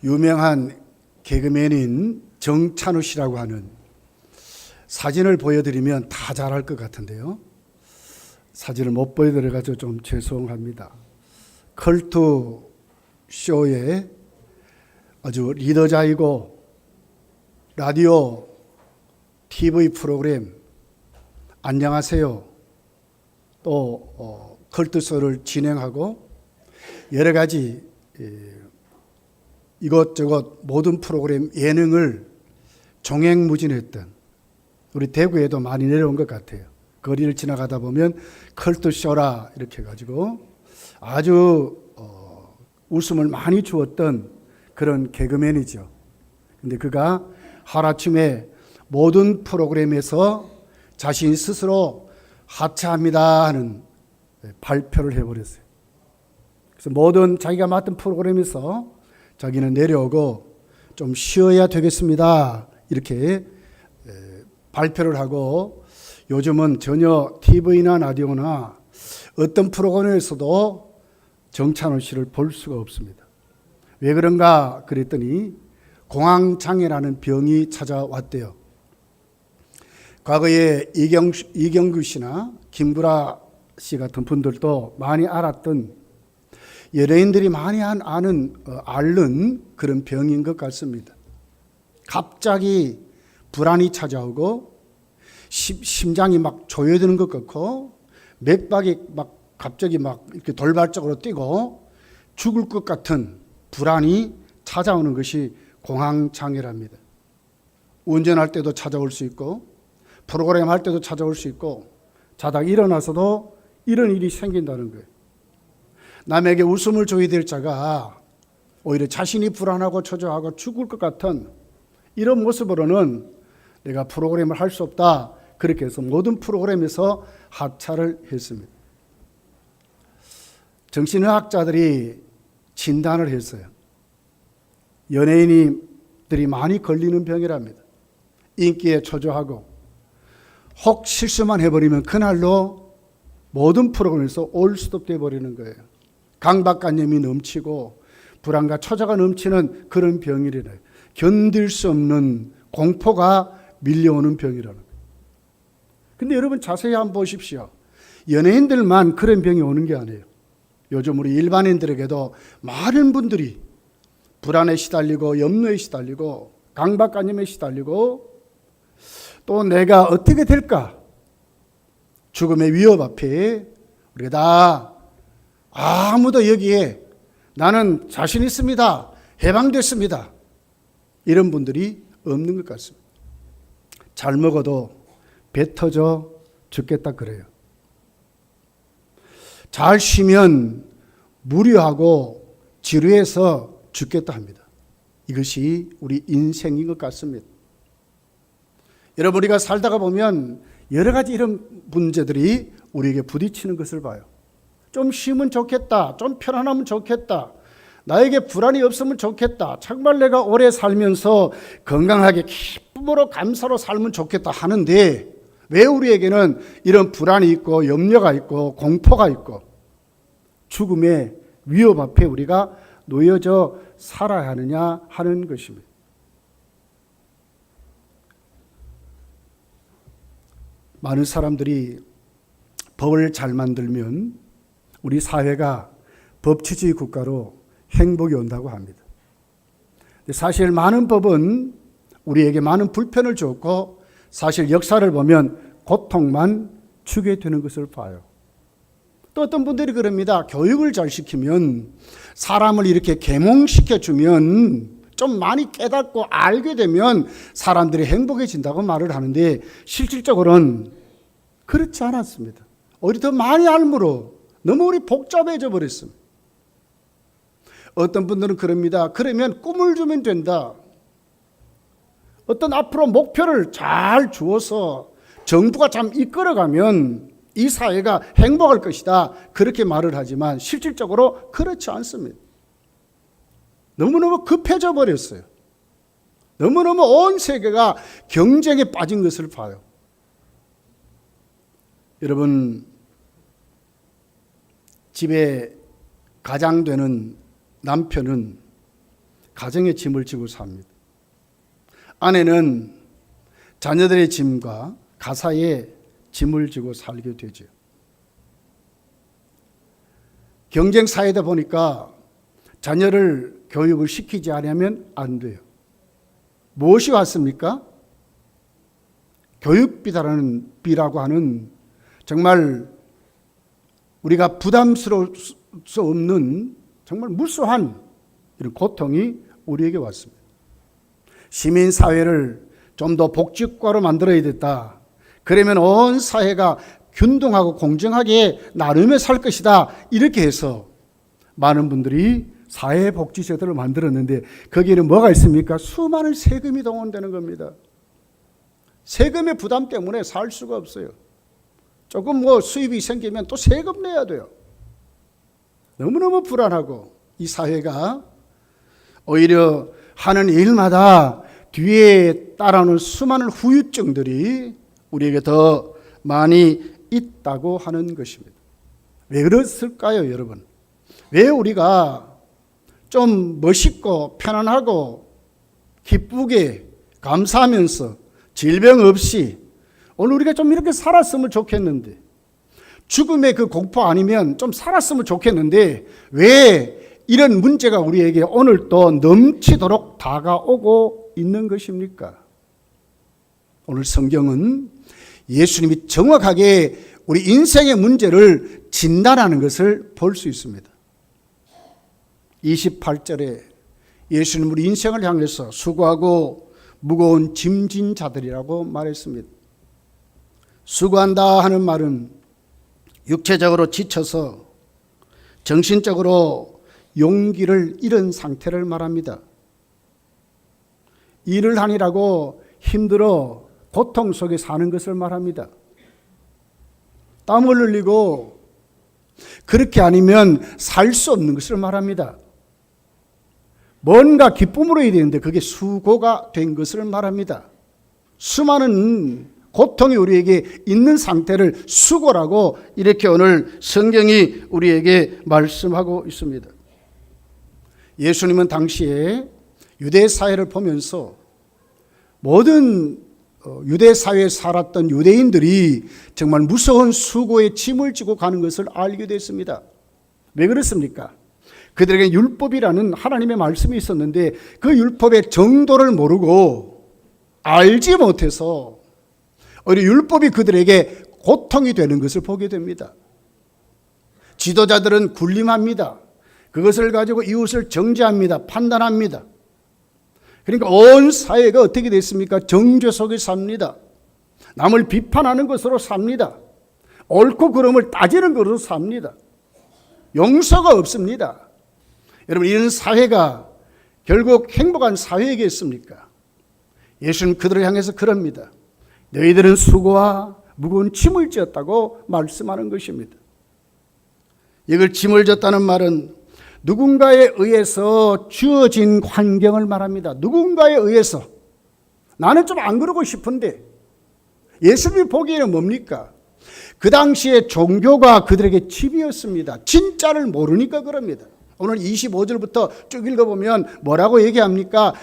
유명한 개그맨인 정찬우 씨라고 하는, 사진을 보여드리면 다 잘 알 것 같은데요. 사진을 못 보여드려가지고 좀 죄송합니다. 컬투 쇼의 아주 리더자이고 라디오, TV 프로그램 안녕하세요, 또 컬투쇼를 진행하고 여러 가지 이것저것 모든 프로그램 예능을 종횡무진했던, 우리 대구에도 많이 내려온 것 같아요. 거리를 지나가다 보면 컬투쇼라 이렇게 해가지고 아주 웃음을 많이 주었던 그런 개그맨이죠. 근데 그가 하루아침에 모든 프로그램에서 자신 스스로 하차합니다 하는 발표를 해버렸어요. 그래서 모든 자기가 맡은 프로그램에서 자기는 내려오고 좀 쉬어야 되겠습니다 이렇게 발표를 하고, 요즘은 전혀 TV나 라디오나 어떤 프로그램에서도 정찬우 씨를 볼 수가 없습니다. 왜 그런가 그랬더니 공황장애라는 병이 찾아왔대요. 과거에 이경규 씨나 김구라 씨 같은 분들도 많이 알았던, 연예인들이 많이 앓는 그런 병인 것 같습니다. 갑자기 불안이 찾아오고 심장이 막 조여드는 것 같고 맥박이 막 갑자기 막 이렇게 돌발적으로 뛰고 죽을 것 같은 불안이 찾아오는 것이 공황장애랍니다. 운전할 때도 찾아올 수 있고 프로그램 할 때도 찾아올 수 있고 자다가 일어나서도 이런 일이 생긴다는 거예요. 남에게 웃음을 줘야 될 자가 오히려 자신이 불안하고 초조하고 죽을 것 같은 이런 모습으로는 내가 프로그램을 할 수 없다, 그렇게 해서 모든 프로그램에서 하차를 했습니다. 정신의학자들이 진단을 했어요. 연예인들이 많이 걸리는 병이랍니다. 인기에 초조하고 혹 실수만 해버리면 그날로 모든 프로그램에서 올 수도 없게 돼버리는 거예요. 강박관념이 넘치고 불안과 초조가 넘치는 그런 병이래요. 견딜 수 없는 공포가 밀려오는 병이라는 거예요. 근데 여러분 자세히 한번 보십시오. 연예인들만 그런 병이 오는 게 아니에요. 요즘 우리 일반인들에게도 많은 분들이 불안에 시달리고 염려에 시달리고 강박관념에 시달리고 또 내가 어떻게 될까, 죽음의 위협 앞에 우리가 다 아무도 여기에 나는 자신 있습니다, 해방됐습니다, 이런 분들이 없는 것 같습니다. 잘 먹어도 배 터져 죽겠다 그래요. 잘 쉬면 무료하고 지루해서 죽겠다 합니다. 이것이 우리 인생인 것 같습니다. 여러분, 우리가 살다가 보면 여러 가지 이런 문제들이 우리에게 부딪히는 것을 봐요. 좀 쉬면 좋겠다, 좀 편안하면 좋겠다, 나에게 불안이 없으면 좋겠다, 정말 내가 오래 살면서 건강하게 기쁨으로 감사로 살면 좋겠다 하는데, 왜 우리에게는 이런 불안이 있고 염려가 있고 공포가 있고 죽음의 위협 앞에 우리가 놓여져 살아야 하느냐 하는 것입니다. 많은 사람들이 법을 잘 만들면 우리 사회가 법치주의 국가로 행복이 온다고 합니다. 사실 많은 법은 우리에게 많은 불편을 줬고 사실 역사를 보면 고통만 주게 되는 것을 봐요. 또 어떤 분들이 그럽니다. 교육을 잘 시키면, 사람을 이렇게 계몽시켜주면, 좀 많이 깨닫고 알게 되면 사람들이 행복해진다고 말을 하는데 실질적으로는 그렇지 않았습니다. 오히려 더 많이 알므로 너무 우리 복잡해져 버렸습니다. 어떤 분들은 그럽니다. 그러면 꿈을 주면 된다. 어떤 앞으로 목표를 잘 주어서 정부가 참 이끌어가면 이 사회가 행복할 것이다, 그렇게 말을 하지만 실질적으로 그렇지 않습니다. 너무너무 급해져 버렸어요. 너무너무 온 세계가 경쟁에 빠진 것을 봐요. 여러분, 집에 가장 되는 남편은 가정의 짐을 지고 삽니다. 아내는 자녀들의 짐과 가사의 짐을 지고 살게 되죠. 경쟁 사회다 보니까 자녀를 교육을 시키지 않으면 안 돼요. 무엇이 왔습니까? 교육비라고 하는 정말 우리가 부담스러울 수 없는 정말 무수한 이런 고통이 우리에게 왔습니다. 시민사회를 좀 더 복지국가로 만들어야 됐다. 그러면 온 사회가 균등하고 공정하게 나누며 살 것이다. 이렇게 해서 많은 분들이 사회복지제도를 만들었는데 거기에는 뭐가 있습니까? 수많은 세금이 동원되는 겁니다. 세금의 부담 때문에 살 수가 없어요. 조금 수입이 생기면 또 세금 내야 돼요. 너무너무 불안하고 이 사회가 오히려 하는 일마다 뒤에 따라오는 수많은 후유증들이 우리에게 더 많이 있다고 하는 것입니다. 왜 그랬을까요, 여러분? 왜 우리가 좀 멋있고 편안하고 기쁘게 감사하면서 질병 없이 오늘 우리가 좀 이렇게 살았으면 좋겠는데, 죽음의 그 공포 아니면 좀 살았으면 좋겠는데 왜 이런 문제가 우리에게 오늘 또 넘치도록 다가오고 있는 것입니까? 오늘 성경은 예수님이 정확하게 우리 인생의 문제를 진단하는 것을 볼 수 있습니다. 28절에 예수님 우리 인생을 향해서 수고하고 무거운 짐진 자들이라고 말했습니다. 수고한다 하는 말은 육체적으로 지쳐서 정신적으로 용기를 잃은 상태를 말합니다. 일을 하느라고 힘들어 고통 속에 사는 것을 말합니다. 땀을 흘리고 그렇게 아니면 살 수 없는 것을 말합니다. 뭔가 기쁨으로 해야 되는데 그게 수고가 된 것을 말합니다. 수많은 고통이 우리에게 있는 상태를 수고라고 이렇게 오늘 성경이 우리에게 말씀하고 있습니다. 예수님은 당시에 유대 사회를 보면서 모든 유대 사회에 살았던 유대인들이 정말 무서운 수고의 짐을 지고 가는 것을 알게 됐습니다. 왜 그렇습니까? 그들에게 율법이라는 하나님의 말씀이 있었는데 그 율법의 정도를 모르고 알지 못해서 오히려 율법이 그들에게 고통이 되는 것을 보게 됩니다. 지도자들은 군림합니다. 그것을 가지고 이웃을 정죄합니다. 판단합니다. 그러니까 온 사회가 어떻게 됐습니까? 정죄 속에 삽니다. 남을 비판하는 것으로 삽니다. 옳고 그름을 따지는 것으로 삽니다. 용서가 없습니다. 여러분, 이런 사회가 결국 행복한 사회이겠습니까? 예수는 그들을 향해서 그럽니다. 너희들은 수고와 무거운 짐을 지었다고 말씀하는 것입니다. 이걸 짐을 졌다는 말은 누군가에 의해서 주어진 환경을 말합니다. 누군가에 의해서. 나는 좀 안 그러고 싶은데 예수님이 보기에는 뭡니까? 그 당시에 종교가 그들에게 집이었습니다. 진짜를 모르니까 그럽니다. 오늘 25절부터 쭉 읽어보면 뭐라고 얘기합니까?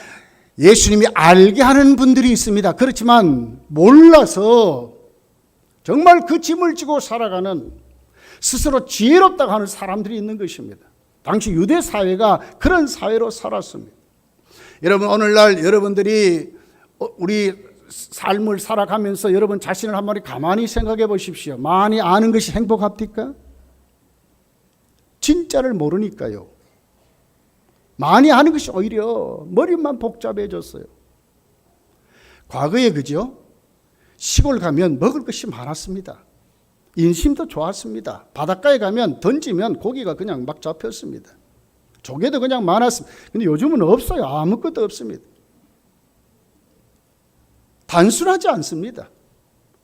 예수님이 알게 하는 분들이 있습니다. 그렇지만 몰라서 정말 그 짐을 지고 살아가는 스스로 지혜롭다고 하는 사람들이 있는 것입니다. 당시 유대 사회가 그런 사회로 살았습니다. 여러분, 오늘날 여러분들이 우리 삶을 살아가면서 여러분 자신을 한번 가만히 생각해 보십시오. 많이 아는 것이 행복합니까? 진짜를 모르니까요. 많이 아는 것이 오히려 머리만 복잡해졌어요. 과거에 그죠? 시골 가면 먹을 것이 많았습니다. 인심도 좋았습니다. 바닷가에 가면 던지면 고기가 그냥 막 잡혔습니다. 조개도 그냥 많았습니다. 근데 요즘은 없어요. 아무것도 없습니다. 단순하지 않습니다.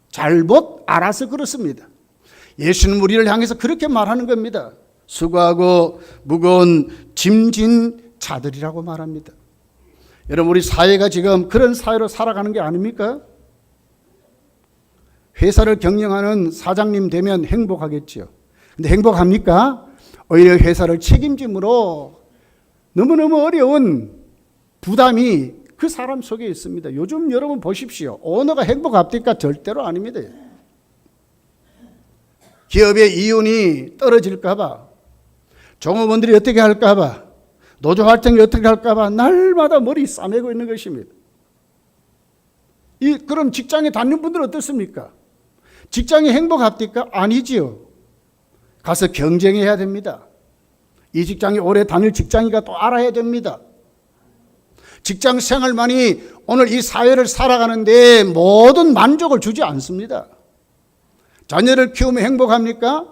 잘못 알아서 그렇습니다. 예수는 우리를 향해서 그렇게 말하는 겁니다. 수고하고 무거운 짐진 자들이라고 말합니다. 여러분, 우리 사회가 지금 그런 사회로 살아가는 게 아닙니까? 회사를 경영하는 사장님 되면 행복하겠죠. 근데 행복합니까? 오히려 회사를 책임짐으로 너무너무 어려운 부담이 그 사람 속에 있습니다. 요즘 여러분 보십시오. 오너가 행복합니까? 절대로 아닙니다. 기업의 이윤이 떨어질까 봐, 종업원들이 어떻게 할까 봐, 노조 활동이 어떻게 할까 봐 날마다 머리 싸매고 있는 것입니다. 그럼 직장에 다니는 분들은 어떻습니까? 직장이 행복합니까? 아니지요. 가서 경쟁해야 됩니다. 이 직장이 오래 다닐 직장이가 또 알아야 됩니다. 직장 생활만이 오늘 이 사회를 살아가는데 모든 만족을 주지 않습니다. 자녀를 키우면 행복합니까?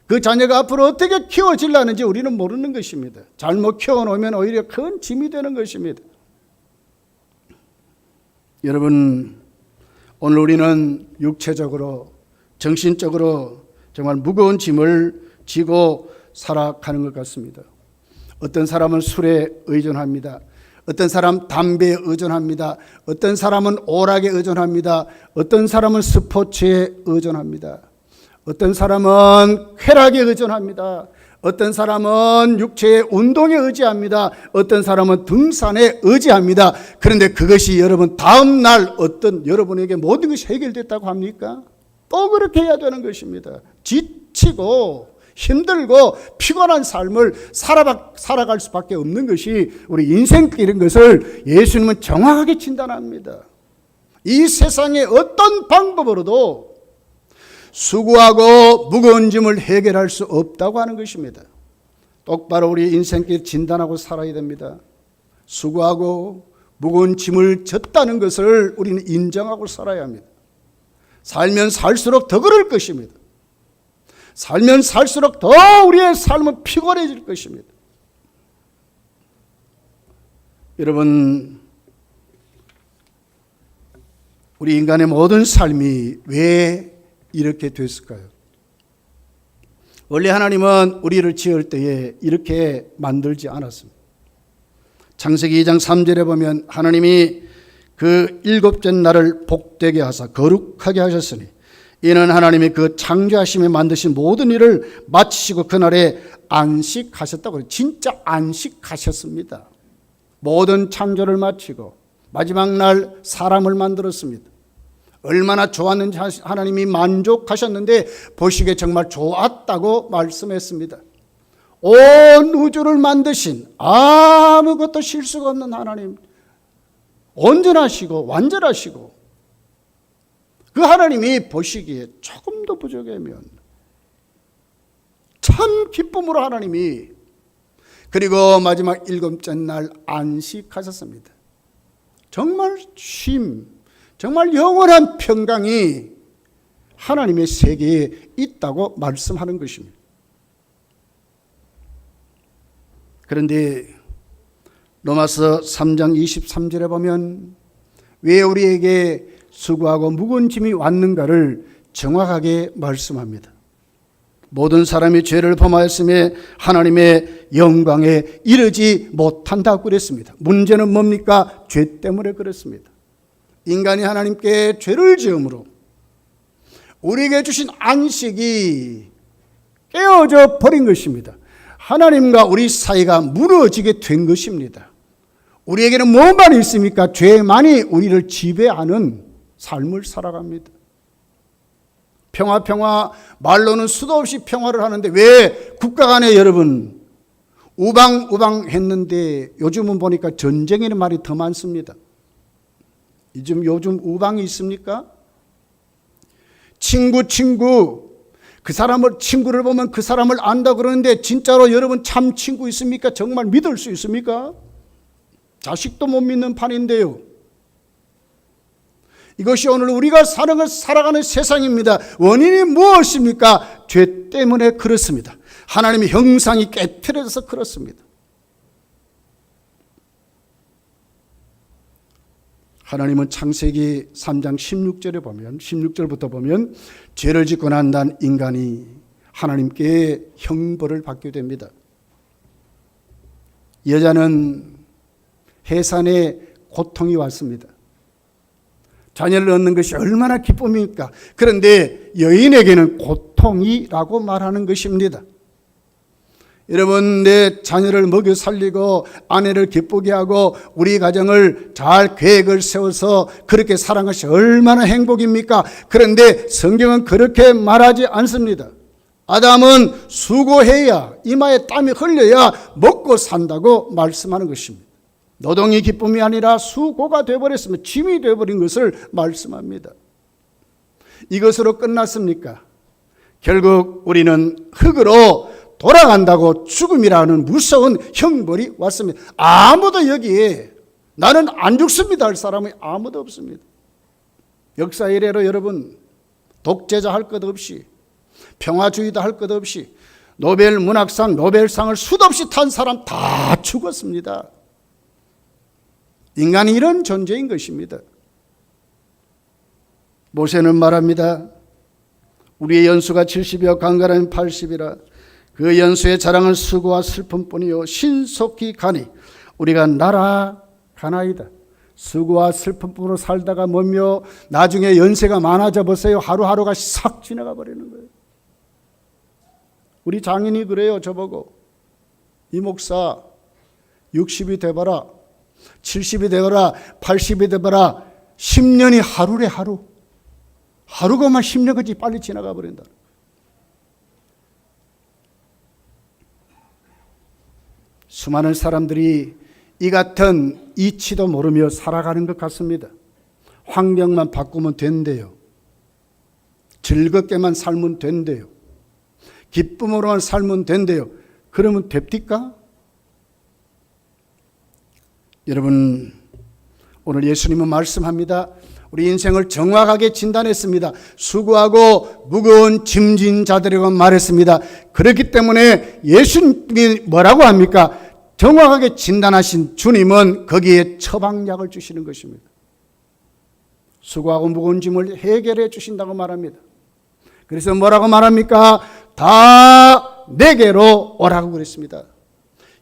그 자녀가 앞으로 어떻게 키워질라는지 우리는 모르는 것입니다. 잘못 키워놓으면 오히려 큰 짐이 되는 것입니다. 여러분, 오늘 우리는 육체적으로, 정신적으로 정말 무거운 짐을 지고 살아가는 것 같습니다. 어떤 사람은 술에 의존합니다. 어떤 사람 담배에 의존합니다. 어떤 사람은 오락에 의존합니다. 어떤 사람은 스포츠에 의존합니다. 어떤 사람은 쾌락에 의존합니다. 어떤 사람은 육체의 운동에 의지합니다. 어떤 사람은 등산에 의지합니다. 그런데 그것이 여러분 다음 날 어떤 여러분에게 모든 것이 해결됐다고 합니까? 또 그렇게 해야 되는 것입니다. 지치고 힘들고 피곤한 삶을 살아갈 수밖에 없는 것이 우리 인생길인 것을 예수님은 정확하게 진단합니다. 이 세상의 어떤 방법으로도 수고하고 무거운 짐을 해결할 수 없다고 하는 것입니다. 똑바로 우리 인생길 진단하고 살아야 됩니다. 수고하고 무거운 짐을 졌다는 것을 우리는 인정하고 살아야 합니다. 살면 살수록 더 그럴 것입니다. 살면 살수록 더 우리의 삶은 피곤해질 것입니다. 여러분, 우리 인간의 모든 삶이 왜 이렇게 됐을까요? 원래 하나님은 우리를 지을 때에 이렇게 만들지 않았습니다. 창세기 2장 3절에 보면 하나님이 그 일곱째 날을 복되게 하사 거룩하게 하셨으니 이는 하나님이 그 창조하심에 만드신 모든 일을 마치시고 그날에 안식하셨다고. 진짜 안식하셨습니다. 모든 창조를 마치고 마지막 날 사람을 만들었습니다. 얼마나 좋았는지 하나님이 만족하셨는데 보시기에 정말 좋았다고 말씀했습니다. 온 우주를 만드신 아무것도 실수가 없는 하나님, 온전하시고 완전하시고 그 하나님이 보시기에 조금도 부족하면 참 기쁨으로 하나님이 그리고 마지막 일곱째 날 안식하셨습니다. 정말 쉼, 정말 영원한 평강이 하나님의 세계에 있다고 말씀하는 것입니다. 그런데 로마서 3장 23절에 보면 왜 우리에게 수고하고 무거운 짐이 왔는가를 정확하게 말씀합니다. 모든 사람이 죄를 범하였음에 하나님의 영광에 이르지 못한다고 그랬습니다. 문제는 뭡니까? 죄 때문에 그렇습니다. 인간이 하나님께 죄를 지음으로 우리에게 주신 안식이 깨어져 버린 것입니다. 하나님과 우리 사이가 무너지게 된 것입니다. 우리에게는 뭐만 있습니까? 죄만이 우리를 지배하는 삶을 살아갑니다. 평화 말로는 수도 없이 평화를 하는데 왜 국가 간에 여러분 우방했는데 요즘은 보니까 전쟁이라는 말이 더 많습니다. 요즘 우방이 있습니까? 친구를 보면 그 사람을 안다 그러는데 진짜로 여러분 참 친구 있습니까? 정말 믿을 수 있습니까? 자식도 못 믿는 판인데요. 이것이 오늘 우리가 살아가는 세상입니다. 원인이 무엇입니까? 죄 때문에 그렇습니다. 하나님의 형상이 깨트려져서 그렇습니다. 하나님은 창세기 3장 16절부터 보면 죄를 짓고 난 인간이 하나님께 형벌을 받게 됩니다. 여자는 해산에 고통이 왔습니다. 자녀를 얻는 것이 얼마나 기쁨입니까? 그런데 여인에게는 고통이라고 말하는 것입니다. 여러분, 내 자녀를 먹여 살리고 아내를 기쁘게 하고 우리 가정을 잘 계획을 세워서 그렇게 사는 것이 얼마나 행복입니까? 그런데 성경은 그렇게 말하지 않습니다. 아담은 수고해야, 이마에 땀이 흘려야 먹고 산다고 말씀하는 것입니다. 노동이 기쁨이 아니라 수고가 되어버렸으면 짐이 되어버린 것을 말씀합니다. 이것으로 끝났습니까? 결국 우리는 흙으로 돌아간다고 죽음이라는 무서운 형벌이 왔습니다. 아무도 여기에 나는 안 죽습니다 할 사람이 아무도 없습니다. 역사 이래로 여러분, 독재자 할 것 없이, 평화주의도 할 것 없이, 노벨 문학상, 노벨상을 수도 없이 탄 사람 다 죽었습니다. 인간이 이런 존재인 것입니다. 모세는 말합니다. 우리의 연수가 70이요 강가라면 80이라 그 연수의 자랑은 수고와 슬픔뿐이요 신속히 가니 우리가 날아가나이다. 수고와 슬픔으로 살다가 뭐며 나중에 연세가 많아져 보세요. 하루하루가 싹 지나가 버리는 거예요. 우리 장인이 그래요. 저보고 이 목사 60이 돼봐라, 70이 돼봐라, 80이 돼봐라, 10년이 하루래. 하루가만 10년까지 빨리 지나가 버린다. 수많은 사람들이 이 같은 이치도 모르며 살아가는 것 같습니다. 환경만 바꾸면 된대요. 즐겁게만 살면 된대요. 기쁨으로만 살면 된대요. 그러면 됩니까? 여러분, 오늘 예수님은 말씀합니다. 우리 인생을 정확하게 진단했습니다. 수고하고 무거운 짐진 자들이라고 말했습니다. 그렇기 때문에 예수님이 뭐라고 합니까? 정확하게 진단하신 주님은 거기에 처방약을 주시는 것입니다. 수고하고 무거운 짐을 해결해 주신다고 말합니다. 그래서 뭐라고 말합니까? 다 내게로 오라고 그랬습니다.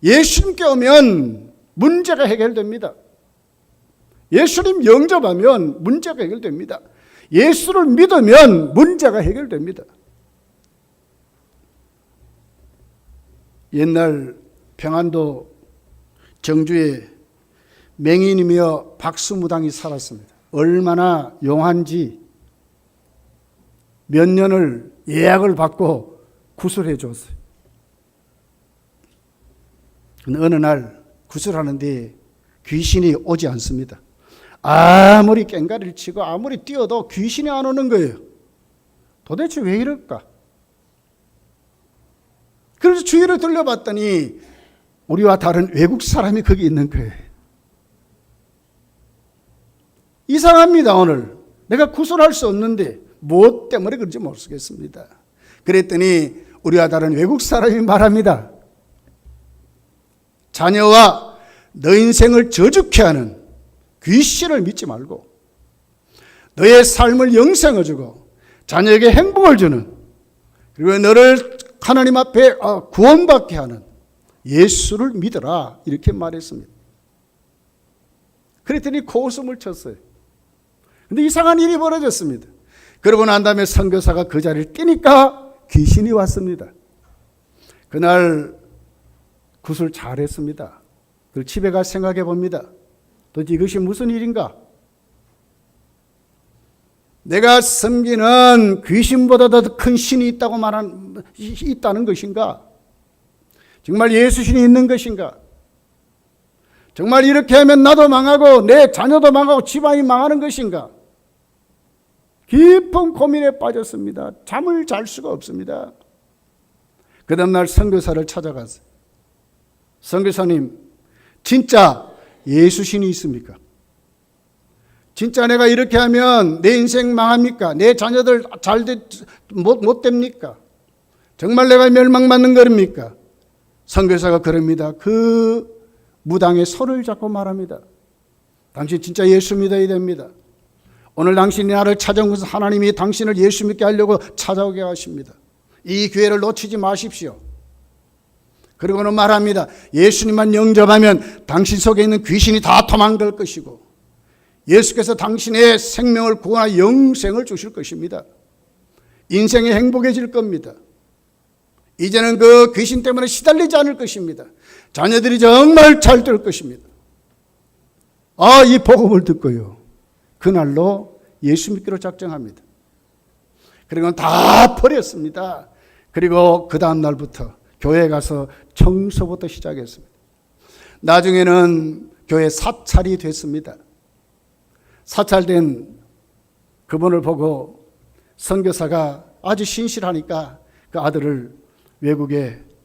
예수님께 오면 문제가 해결됩니다. 예수님 영접하면 문제가 해결됩니다. 예수를 믿으면 문제가 해결됩니다. 옛날 평안도 정주에 맹인이며 박수무당이 살았습니다. 얼마나 용한지 몇 년을 예약을 받고 구슬해 줬어요. 어느 날 구슬하는데 귀신이 오지 않습니다. 아무리 깽가리를 치고 아무리 뛰어도 귀신이 안 오는 거예요. 도대체 왜 이럴까? 그래서 주위를 둘러봤더니 우리와 다른 외국 사람이 거기 있는 거예요. 이상합니다. 오늘 내가 구슬할 수 없는데 무엇 때문에 그런지 모르겠습니다. 그랬더니 우리와 다른 외국 사람이 말합니다. 자녀와 너 인생을 저주케 하는 귀신을 믿지 말고 너의 삶을 영생을 주고 자녀에게 행복을 주는, 그리고 너를 하나님 앞에 구원받게 하는 예수를 믿어라, 이렇게 말했습니다. 그랬더니 코웃음을 쳤어요. 근데 이상한 일이 벌어졌습니다. 그러고 난 다음에 선교사가 그 자리를 뛰니까 귀신이 왔습니다. 그날 굿을 잘했습니다. 그걸 집에 가서 생각해 봅니다. 도대체 이것이 무슨 일인가? 내가 섬기는 귀신보다 더 큰 신이 있다는 것인가? 정말 예수신이 있는 것인가? 정말 이렇게 하면 나도 망하고 내 자녀도 망하고 집안이 망하는 것인가? 깊은 고민에 빠졌습니다. 잠을 잘 수가 없습니다. 그 다음날 선교사를 찾아가서, 선교사님, 진짜 예수신이 있습니까? 진짜 내가 이렇게 하면 내 인생 망합니까? 내 자녀들 못 됩니까? 정말 내가 멸망받는 겁니까? 선교사가 그럽니다. 그 무당의 손을 잡고 말합니다. 당신 진짜 예수 믿어야 됩니다. 오늘 당신이 나를 찾아온 것은 하나님이 당신을 예수 믿게 하려고 찾아오게 하십니다. 이 기회를 놓치지 마십시오. 그리고는 말합니다. 예수님만 영접하면 당신 속에 있는 귀신이 다 도망갈 것이고 예수께서 당신의 생명을 구원하여 영생을 주실 것입니다. 인생이 행복해질 겁니다. 이제는 그 귀신 때문에 시달리지 않을 것입니다. 자녀들이 정말 잘 될 것입니다. 이 복음을 듣고요, 그날로 예수 믿기로 작정합니다. 그리고 다 버렸습니다. 그리고 그 다음 날부터 교회에 가서 청소부터 시작했습니다. 나중에는 교회 사찰이 됐습니다. 사찰된 그분을 보고 선교사가 아주 신실하니까 그 아들을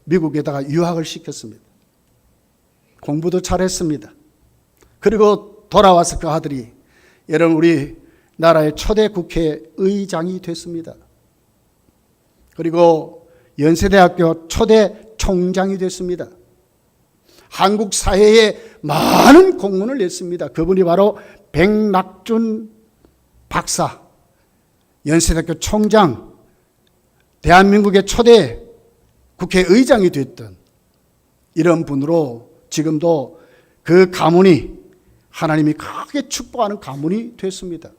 미국에다가 유학을 시켰습니다. 공부도 잘했습니다. 그리고 돌아와서 그 아들이 여러분 우리 나라의 초대 국회의장이 됐습니다. 그리고 연세대학교 초대 총장이 됐습니다. 한국 사회에 많은 공헌을 냈습니다. 그분이 바로 백낙준 박사, 연세대학교 총장, 대한민국의 초대 국회의장이 됐던 이런 분으로 지금도 그 가문이 하나님이 크게 축복하는 가문이 됐습니다.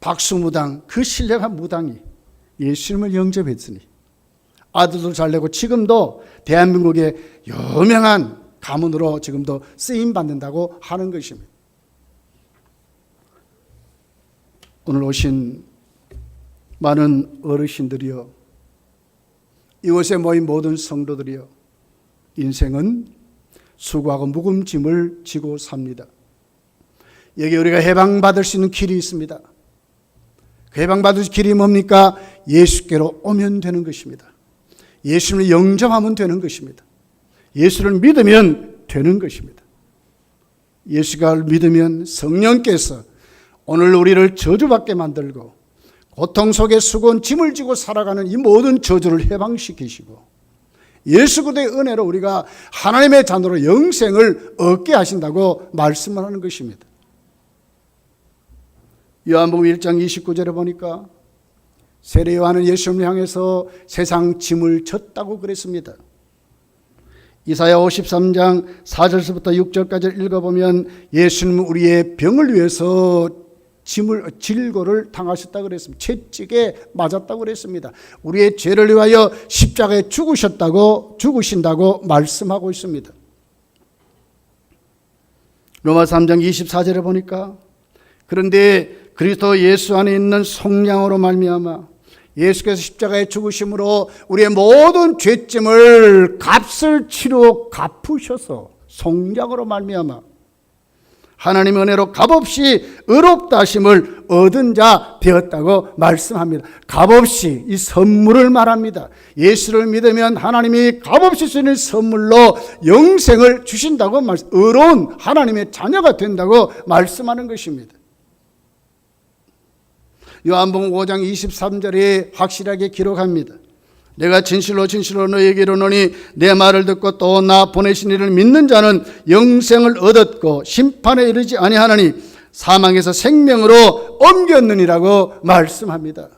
박수무당, 그 신령한 무당이 예수님을 영접했으니 아들도 잘 내고 지금도 대한민국의 유명한 가문으로 지금도 쓰임받는다고 하는 것입니다. 오늘 오신 많은 어르신들이요, 이곳에 모인 모든 성도들이요, 인생은 수고하고 무거운 짐을 지고 삽니다. 여기 우리가 해방받을 수 있는 길이 있습니다. 그 해방받을 길이 뭡니까? 예수께로 오면 되는 것입니다. 예수를 영접하면 되는 것입니다. 예수를 믿으면 되는 것입니다. 예수를 믿으면 성령께서 오늘 우리를 저주받게 만들고 고통 속에 수고한 짐을 지고 살아가는 이 모든 저주를 해방시키시고 예수 그리스도의 은혜로 우리가 하나님의 자녀로 영생을 얻게 하신다고 말씀을 하는 것입니다. 요한복음 1장 29절에 보니까 세례 요한은 예수님을 향해서 세상 짐을 졌다고 그랬습니다. 이사야 53장 4절부터 6절까지 읽어보면 예수님은 우리의 병을 위해서 질고를 당하셨다고 그랬습니다. 채찍에 맞았다고 그랬습니다. 우리의 죄를 위하여 십자가에 죽으신다고 말씀하고 있습니다. 로마서 3장 24절에 보니까 그런데 그리스도 예수 안에 있는 속량으로 말미암아 예수께서 십자가에 죽으심으로 우리의 모든 죄짐을 값을 치러 갚으셔서 속량으로 말미암아 하나님의 은혜로 값없이 의롭다 하심을 얻은 자 되었다고 말씀합니다. 값없이, 이 선물을 말합니다. 예수를 믿으면 하나님이 값없이 주는 선물로 영생을 주신다고 의로운 하나님의 자녀가 된다고 말씀하는 것입니다. 요한복음 5장 23절에 확실하게 기록합니다. 내가 진실로 너희에게 이르노니 내 말을 듣고 또 나 보내신 이를 믿는 자는 영생을 얻었고 심판에 이르지 아니하나니 사망에서 생명으로 옮겼느니라고 말씀합니다.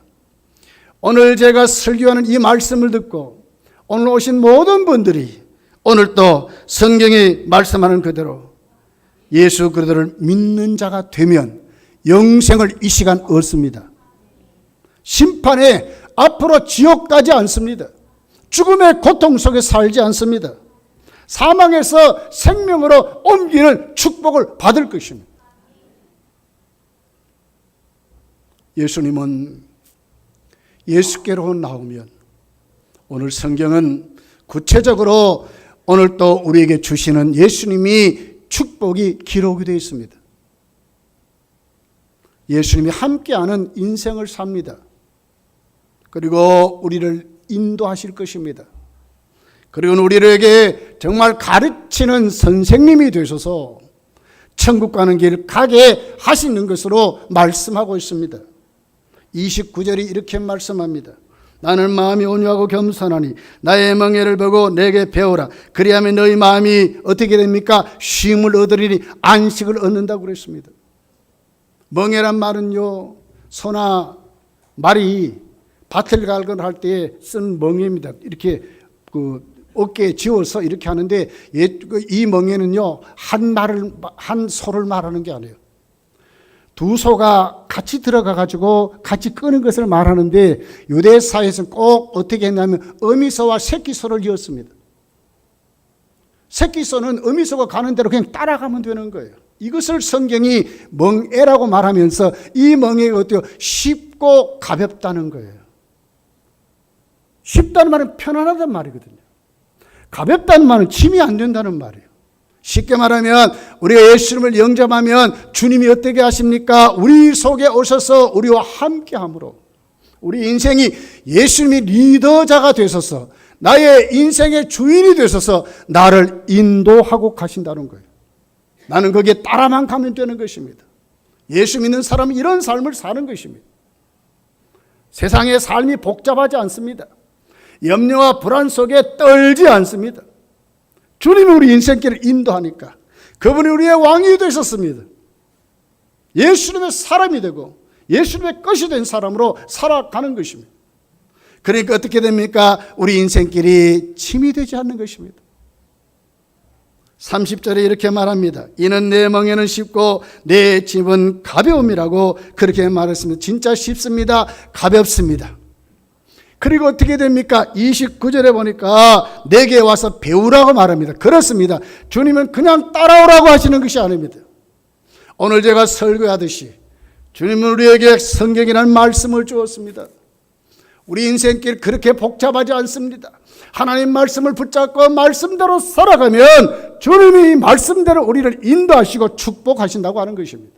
오늘 제가 설교하는 이 말씀을 듣고 오늘 오신 모든 분들이 오늘 또 성경이 말씀하는 그대로 예수 그리스도를 믿는 자가 되면 영생을 이 시간 얻습니다. 심판에 앞으로 지옥 가지 않습니다. 죽음의 고통 속에 살지 않습니다. 사망에서 생명으로 옮기는 축복을 받을 것입니다. 예수님은 예수께로 나오면 오늘 성경은 구체적으로 오늘 또 우리에게 주시는 예수님이 축복이 기록이 되어 있습니다. 예수님이 함께하는 인생을 삽니다. 그리고 우리를 인도하실 것입니다. 그리고 우리에게 정말 가르치는 선생님이 되셔서 천국 가는 길 가게 하시는 것으로 말씀하고 있습니다. 29절이 이렇게 말씀합니다. 나는 마음이 온유하고 겸손하니 나의 멍에를 보고 내게 배우라. 그리하면 너희 마음이 어떻게 됩니까? 쉼을 얻으리니 안식을 얻는다고 그랬습니다. 멍에란 말은요, 소나 말이 밭을 갈건할 때 쓴 멍에입니다. 이렇게 어깨에 지워서 이렇게 하는데 이 멍에는요 한 소를 말하는 게 아니에요. 두 소가 같이 들어가 가지고 같이 끄는 것을 말하는데 유대 사회에서는 꼭 어떻게 했냐면 어미소와 새끼소를 이었습니다. 새끼소는 어미소가 가는 대로 그냥 따라가면 되는 거예요. 이것을 성경이 멍에라고 말하면서 이 멍에가 어때요? 쉽고 가볍다는 거예요. 쉽다는 말은 편안하단 말이거든요. 가볍다는 말은 짐이 안 된다는 말이에요. 쉽게 말하면 우리가 예수님을 영접하면 주님이 어떻게 하십니까? 우리 속에 오셔서 우리와 함께함으로 우리 인생이 예수님이 리더자가 되셔서 나의 인생의 주인이 되셔서 나를 인도하고 가신다는 거예요. 나는 거기에 따라만 가면 되는 것입니다. 예수 믿는 사람은 이런 삶을 사는 것입니다. 세상의 삶이 복잡하지 않습니다. 염려와 불안 속에 떨지 않습니다. 주님이 우리 인생길을 인도하니까 그분이 우리의 왕이 되셨습니다. 예수님의 사람이 되고 예수님의 것이 된 사람으로 살아가는 것입니다. 그러니까 어떻게 됩니까? 우리 인생길이 짐이 되지 않는 것입니다. 30절에 이렇게 말합니다. 이는 내 멍에는 쉽고 내 짐은 가벼움이라고 그렇게 말했습니다. 진짜 쉽습니다. 가볍습니다. 그리고 어떻게 됩니까? 29절에 보니까 내게 와서 배우라고 말합니다. 그렇습니다. 주님은 그냥 따라오라고 하시는 것이 아닙니다. 오늘 제가 설교하듯이 주님은 우리에게 성경이라는 말씀을 주었습니다. 우리 인생길 그렇게 복잡하지 않습니다. 하나님 말씀을 붙잡고 말씀대로 살아가면 주님이 말씀대로 우리를 인도하시고 축복하신다고 하는 것입니다.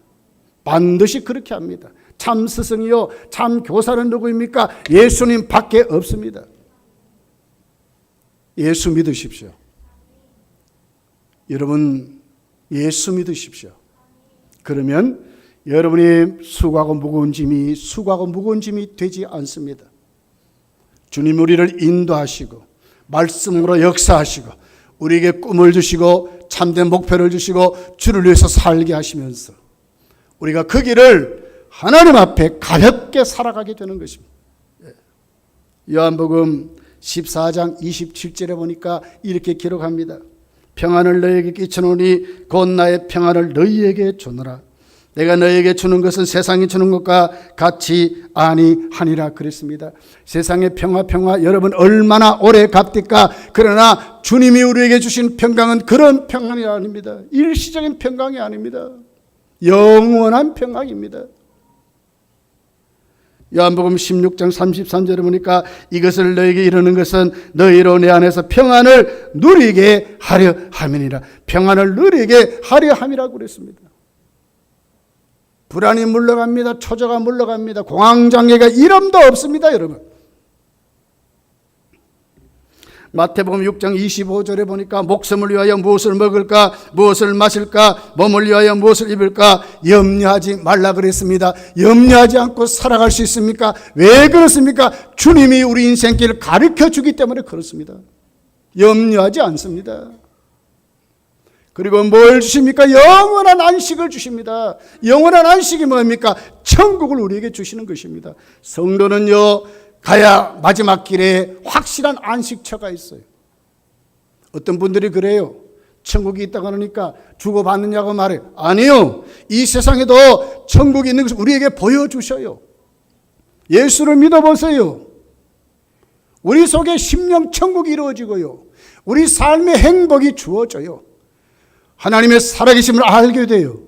반드시 그렇게 합니다. 참 스승이요 참 교사는 누구입니까? 예수님 밖에 없습니다. 예수 믿으십시오. 여러분 예수 믿으십시오. 그러면 여러분이 수고하고 무거운 짐이 되지 않습니다. 주님 우리를 인도하시고 말씀으로 역사하시고 우리에게 꿈을 주시고 참된 목표를 주시고 주를 위해서 살게 하시면서 우리가 그 길을 하나님 앞에 가볍게 살아가게 되는 것입니다. 요한복음 14장 27절에 보니까 이렇게 기록합니다. 평안을 너희에게 끼쳐놓으니 곧 나의 평안을 너희에게 주노라. 내가 너희에게 주는 것은 세상이 주는 것과 같이 아니하니라 그랬습니다. 세상의 평화 여러분 얼마나 오래 갑니까? 그러나 주님이 우리에게 주신 평강은 그런 평강이 아닙니다. 일시적인 평강이 아닙니다. 영원한 평강입니다. 요한복음 16장 33절에 보니까 이것을 너희에게 이르는 것은 너희로 내 안에서 평안을 누리게 하려 함이니라. 평안을 누리게 하려 함이라고 그랬습니다. 불안이 물러갑니다. 초조가 물러갑니다. 공황장애가 이름도 없습니다. 여러분 마태복음 6장 25절에 보니까 목숨을 위하여 무엇을 먹을까 무엇을 마실까 몸을 위하여 무엇을 입을까 염려하지 말라 그랬습니다. 염려하지 않고 살아갈 수 있습니까? 왜 그렇습니까? 주님이 우리 인생길을 가르쳐 주기 때문에 그렇습니다. 염려하지 않습니다. 그리고 뭘 주십니까? 영원한 안식을 주십니다. 영원한 안식이 뭡니까? 천국을 우리에게 주시는 것입니다. 성도는요 가야 마지막 길에 확실한 안식처가 있어요. 어떤 분들이 그래요. 천국이 있다고 하니까 주고받느냐고 말해요. 아니요. 이 세상에도 천국이 있는 것을 우리에게 보여주셔요. 예수를 믿어보세요. 우리 속에 심령 천국이 이루어지고요. 우리 삶의 행복이 주어져요. 하나님의 살아계심을 알게 돼요.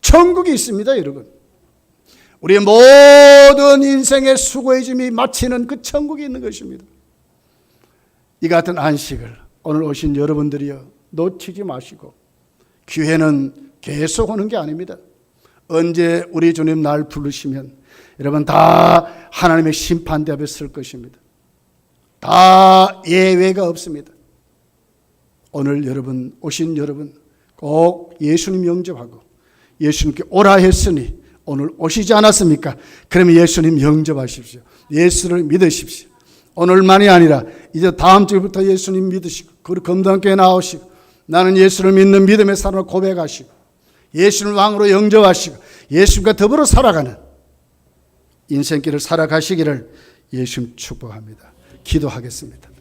천국이 있습니다, 여러분. 우리의 모든 인생의 수고의 짐이 마치는 그 천국이 있는 것입니다. 이 같은 안식을 오늘 오신 여러분들이요 놓치지 마시고 기회는 계속 오는 게 아닙니다. 언제 우리 주님 날 부르시면 여러분 다 하나님의 심판대 앞에 설 것입니다. 다 예외가 없습니다. 오늘 여러분 오신 여러분 꼭 예수님 영접하고 예수님께 오라 했으니 오늘 오시지 않았습니까? 그러면 예수님 영접하십시오. 예수를 믿으십시오. 오늘만이 아니라 이제 다음 주부터 예수님 믿으시고 그리고 검도함께 나오시고 나는 예수를 믿는 믿음의 사람을 고백하시고 예수를 왕으로 영접하시고 예수님과 더불어 살아가는 인생길을 살아가시기를 예수님 축복합니다. 기도하겠습니다.